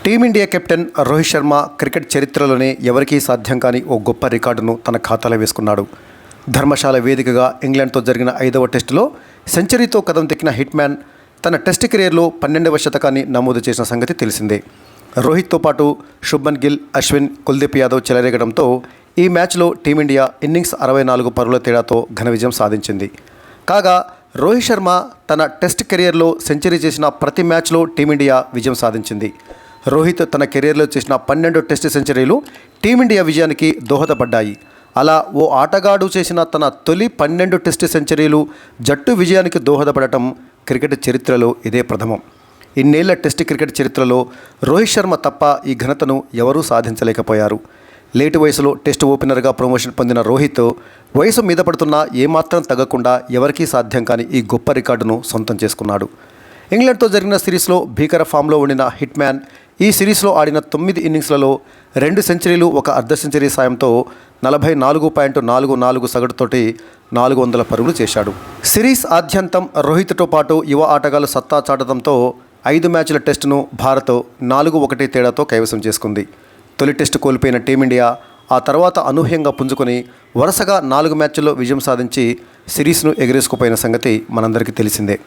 Team India captain Rohit Sharma cricket చరిత్రలోనే ఎవరికీ సాధ్యం కాని ఓ గొప్ప రికార్డును తన ఖాతాలో వేసుకున్నాడు. ధర్మశాల వేదికగా ఇంగ్లాండ్తో జరిగిన 5వ టెస్టులో సెంచరీతో కదం తెక్కిన హిట్ మ్యాన్ తన టెస్ట్ కెరీర్లో 12వ శతకాన్ని నమోదు చేసిన సంగతి తెలిసిందే. రోహిత్తో పాటు శుభ్మన్ గిల్, అశ్విన్, కుల్దీప్ యాదవ్ చెలరేగడంతో ఈ మ్యాచ్లో టీమిండియా ఇన్నింగ్స్ 64 పరుగుల తేడాతో ఘన విజయం సాధించింది. కాగా రోహిత్ శర్మ తన టెస్ట్ కెరీర్లో సెంచరీ చేసిన ప్రతి మ్యాచ్లో టీమిండియా విజయం సాధించింది. రోహిత్ తన కెరీర్లో చేసిన 12 టెస్ట్ సెంచరీలు టీమిండియా విజయానికి దోహదపడ్డాయి. అలా ఓ ఆటగాడు చేసిన తన తొలి 12 టెస్ట్ సెంచరీలు జట్టు విజయానికి దోహదపడటం క్రికెట్ చరిత్రలో ఇదే ప్రథమం. ఇన్నేళ్ల టెస్ట్ క్రికెట్ చరిత్రలో రోహిత్ శర్మ తప్ప ఈ ఘనతను ఎవరూ సాధించలేకపోయారు. లేటు వయసులో టెస్ట్ ఓపెనర్గా ప్రమోషన్ పొందిన రోహిత్ వయసు మీద పడుతున్నా ఏమాత్రం తగ్గకుండా ఎవరికీ సాధ్యం కాని ఈ గొప్ప రికార్డును సొంతం చేసుకున్నాడు. ఇంగ్లాండ్తో జరిగిన సిరీస్లో భీకర ఫామ్లో ఉండిన హిట్ మ్యాన్ ఈ సిరీస్లో ఆడిన 9 ఇన్నింగ్స్లలో 2 సెంచరీలు, ఒక అర్ధ సెంచరీ సాయంతో 44.44 సగటుతోటి 400 పరుగులు చేశాడు. సిరీస్ ఆద్యంతం రోహిత్తో పాటు యువ ఆటగాళ్లు సత్తా చాటడంతో 5 మ్యాచ్ల టెస్టును భారత్ 4-1 తేడాతో కైవసం చేసుకుంది. తొలి టెస్టు కోల్పోయిన టీమిండియా ఆ తర్వాత అనూహ్యంగా పుంజుకొని వరుసగా 4 మ్యాచ్ల్లో విజయం సాధించి సిరీస్ను ఎగరేసుకుపోయిన సంగతి మనందరికీ తెలిసిందే.